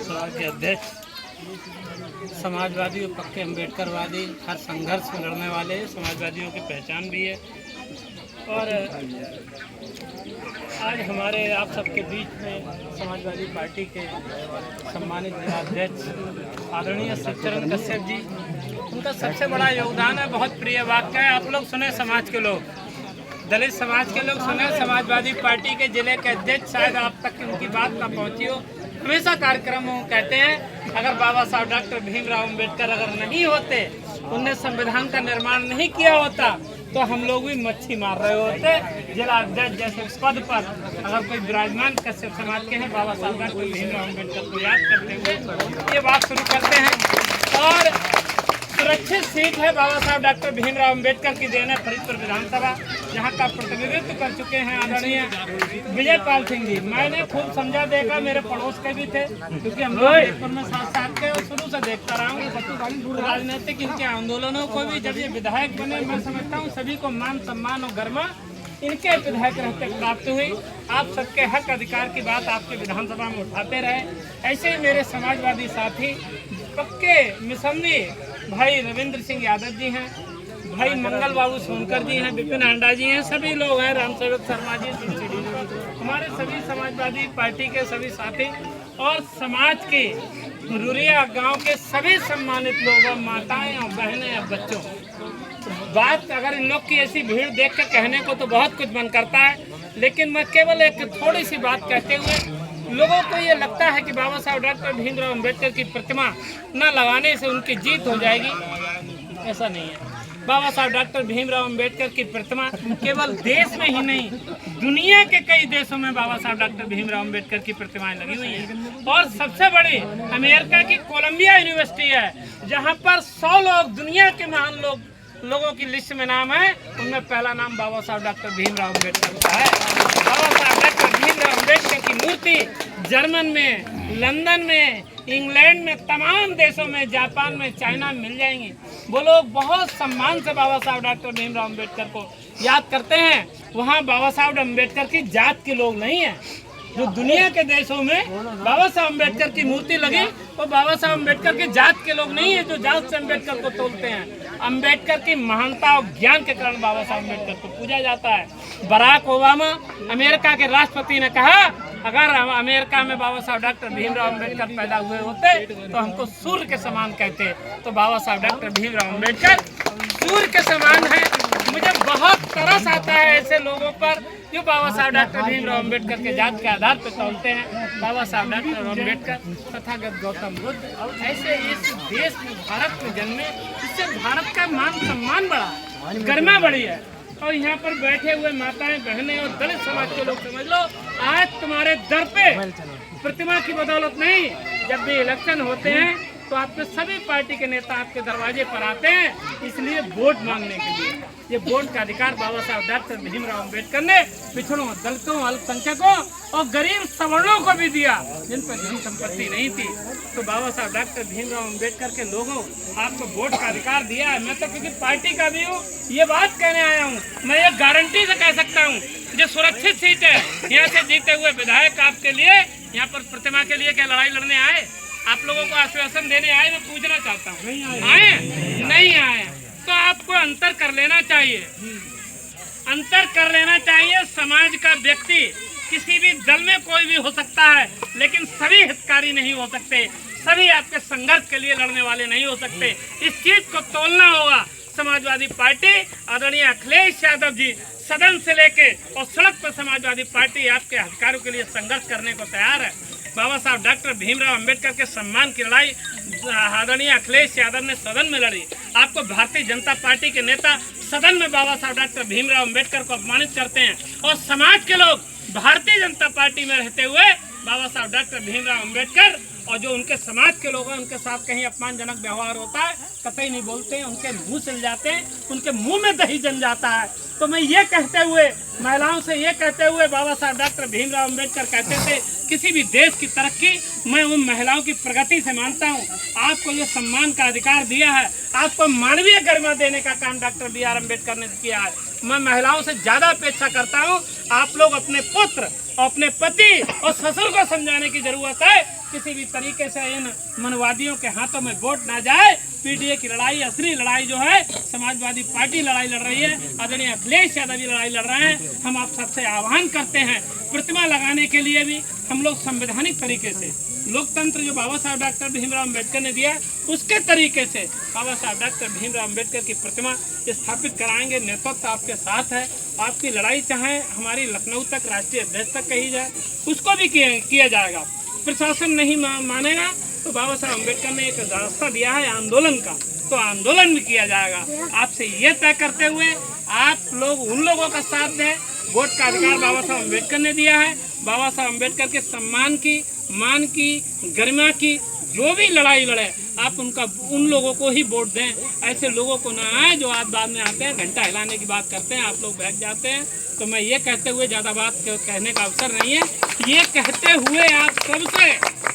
सभा के अध्यक्ष, समाजवादी और पक्के अम्बेडकरवादी, हर संघर्ष में लड़ने वाले समाजवादियों की पहचान भी है। और आज हमारे आप सबके बीच में समाजवादी पार्टी के सम्मानित जिलाध्यक्ष आदरणीय शिवचरण कश्यप जी, उनका सबसे बड़ा योगदान है। बहुत प्रिय वाक्य है, आप लोग सुने, समाज के लोग, दलित समाज के लोग सुने। समाजवादी पार्टी के जिले के अध्यक्ष, शायद आप तक उनकी बात ना पहुंची हो। हमेशा कार्यक्रमों कहते हैं अगर बाबा साहब डॉक्टर भीमराव अम्बेडकर अगर नहीं होते, उनने संविधान का निर्माण नहीं किया होता, तो हम लोग भी मच्छी मार रहे होते। जिला अध्यक्ष जैसे पद पर अगर कोई विराजमान कश्यप समाज के हैं, बाबा साहब डॉक्टर भीमराव अम्बेडकर को याद करते हुए ये बात शुरू करते हैं। और सुरक्षित सीट है, बाबा साहब डॉक्टर भीमराव अम्बेडकर की देन है फरीदपुर विधानसभा, जहां का प्रतिनिधित्व कर चुके हैं आदरणीय विजय पाल सिंह जी। मैंने खूब समझा, देखा, मेरे पड़ोस के भी थे, क्योंकि हम लोग फरीदपुर में साथ के और शुरू से देखता रहा हूँ राजनीतिक इनके आंदोलनों को भी। जब ये विधायक बने, मैं समझता हूँ सभी को मान सम्मान और गर्मा इनके विधायक रहते प्राप्त हुई। आप सबके हक अधिकार की बात आपके विधानसभा में उठाते रहे। ऐसे ही मेरे समाजवादी साथी पक्के मिसम्मी भाई रविंद्र सिंह यादव जी हैं, भाई मंगल बाबू सोनकर जी हैं, विपिन आंडा जी हैं, सभी लोग हैं, रामसेवक शर्मा जी, हमारे सभी समाजवादी पार्टी के सभी साथी और समाज के रुरिया गांव के सभी सम्मानित लोग, माताएं और बहनें और बच्चों। बात अगर इन लोग की ऐसी भीड़ देख कर कहने को तो बहुत कुछ मन करता है, लेकिन मैं केवल एक थोड़ी सी बात कहते हुए, लोगों को ये लगता है कि बाबा साहब डॉक्टर भीमराव अम्बेडकर की प्रतिमा न लगाने से उनकी जीत हो जाएगी। ऐसा नहीं है। बाबा साहब डॉक्टर भीमराव अम्बेडकर की प्रतिमा केवल देश में ही नहीं, दुनिया के कई देशों में बाबा साहब डॉक्टर भीमराव अम्बेडकर की प्रतिमाएं लगी हुई हैं। और सबसे बड़ी अमेरिका की कोलंबिया यूनिवर्सिटी है, जहाँ पर 100 लोग, दुनिया के महान लोगों की लिस्ट में नाम है, उनमें पहला नाम बाबा साहब डॉक्टर भीमराव अम्बेडकर का है। बाबा साहब डॉक्टर भीमराव अम्बेडकर की मूर्ति जर्मन में, लंदन में, इंग्लैंड में, तमाम देशों में, जापान में, चाइना में मिल जाएंगे। वो लोग बहुत सम्मान से बाबा साहब डॉक्टर भीमराव अम्बेडकर को याद करते हैं। वहाँ बाबा साहब अम्बेडकर की जात के लोग नहीं हैं। जो दुनिया के देशों में बाबा साहब अम्बेडकर की मूर्ति लगी, वो बाबा साहब अम्बेडकर के जात के लोग नहीं है जो जात से अम्बेडकर को तोलते हैं। अम्बेडकर की महानता और ज्ञान के कारण बाबा साहब अम्बेडकर को पूजा जाता है। बराक ओबामा अमेरिका के राष्ट्रपति ने कहा, अगर अमेरिका में बाबा साहब डॉक्टर भीमराव अम्बेडकर पैदा हुए होते तो हमको सूर्य के समान कहते। तो बाबा साहब डॉक्टर भीमराव अम्बेडकर सूर्य के समान है। मुझे बहुत तरस आता है ऐसे लोगों पर जो बाबा साहब डॉक्टर भीमराव अम्बेडकर के जात के आधार पर तोलते हैं। बाबा साहब डॉक्टर अम्बेडकर तथागत गौतम बुद्ध ऐसे इस देश में, भारत में जन्मे, इससे भारत का मान सम्मान बढ़ा, गरिमा बढ़ी है। और यहाँ पर बैठे हुए माताएं, बहनें और दलित समाज के लोग, समझ लो आज तुम्हारे दर पे प्रतिमा की बदौलत नहीं, जब भी इलेक्शन होते हैं तो आपके सभी पार्टी के नेता आपके दरवाजे पर आते हैं, इसलिए वोट मांगने के लिए। ये वोट का अधिकार बाबा साहब डॉक्टर भीमराव अम्बेडकर ने पिछड़ों, दलितों, अल्पसंख्यकों और गरीब सवर्णों को भी दिया, जिन पर धन संपत्ति नहीं थी। तो बाबा साहब डॉक्टर भीमराव अम्बेडकर के लोगों आपको वोट का अधिकार दिया है। मैं तो किसी पार्टी का भी हूँ, ये बात कहने आया हूँ। मैं ये गारंटी से कह सकता हूँ, जो सुरक्षित सीट है, यहाँ से जीते हुए विधायक आपके लिए यहाँ पर प्रतिमा के लिए क्या लड़ाई लड़ने आए? आप लोगों को आश्वासन देने आए? मैं पूछना चाहता हूँ, आए नहीं आए? तो आपको अंतर कर लेना चाहिए, अंतर कर लेना चाहिए। समाज का व्यक्ति किसी भी दल में कोई भी हो सकता है, लेकिन सभी हितकारी नहीं हो सकते, सभी आपके संघर्ष के लिए लड़ने वाले नहीं हो सकते। इस चीज को तोलना होगा। समाजवादी पार्टी आदरणीय अखिलेश यादव जी सदन से लेके और सड़क पर समाजवादी पार्टी आपके अधिकारों के लिए संघर्ष करने को तैयार है। बाबा साहब डॉक्टर भीमराव अम्बेडकर के सम्मान की लड़ाई आदरणीय अखिलेश यादव ने सदन में लड़ी। आपको भारतीय जनता पार्टी के नेता सदन में बाबा साहब डॉक्टर भीमराव अम्बेडकर को अपमानित करते हैं, और समाज के लोग भारतीय जनता पार्टी में रहते हुए बाबा साहब डॉक्टर भीमराव अम्बेडकर और जो उनके समाज के लोग हैं उनके साथ कहीं अपमानजनक व्यवहार होता है, कतई नहीं बोलते हैं, उनके मुंह सिल जाते हैं, उनके मुंह में दही जम जाता है। तो मैं ये कहते हुए, महिलाओं से ये कहते हुए, बाबा साहब डॉक्टर भीमराव अम्बेडकर कहते थे किसी भी देश की तरक्की मैं उन महिलाओं की प्रगति से मानता हूँ। आपको ये सम्मान का अधिकार दिया है, आपको मानवीय गरिमा देने का काम डॉक्टर BR अम्बेडकर ने किया है। मैं महिलाओं से ज़्यादा अपेक्षा करता हूँ। आप लोग अपने पुत्र, अपने पति और ससुर को समझाने की जरूरत है किसी भी तरीके से इन मनवादियों के हाथों में वोट ना जाए। पीडीए की लड़ाई, असली लड़ाई जो है समाजवादी पार्टी लड़ाई लड़ रही है, आदरणीय अखिलेश यादव भी लड़ाई लड़ रहे हैं। हम आप सबसे आह्वान करते हैं, प्रतिमा लगाने के लिए भी हम लोग संवैधानिक तरीके से, लोकतंत्र जो बाबा साहब डॉक्टर भीमराव अम्बेडकर ने दिया उसके तरीके से बाबा साहब डॉक्टर भीमराव अम्बेडकर की प्रतिमा स्थापित कराएंगे। नेतृत्व आपके साथ है। आपकी लड़ाई चाहे हमारी लखनऊ तक, राष्ट्रीय अध्यक्ष तक कही जाए, उसको भी किया जाएगा। प्रशासन नहीं मानेगा तो बाबा साहब अम्बेडकर ने एक रास्ता दिया है आंदोलन का, तो आंदोलन भी किया जाएगा। आपसे ये तय करते हुए आप लोग उन लोगों का साथ दें। वोट का अधिकार बाबा साहब अम्बेडकर ने दिया है। बाबा साहब अम्बेडकर के सम्मान की, मान की, गरिमा की जो भी लड़ाई लड़े, आप उन लोगों को ही वोट दें। ऐसे लोगों को ना आए जो आज बाद में आते हैं, घंटा हिलाने की बात करते हैं, आप लोग बैठ जाते हैं। तो मैं ये कहते हुए, ज़्यादा बात कहने का अवसर नहीं है, ये कहते हुए आप सबसे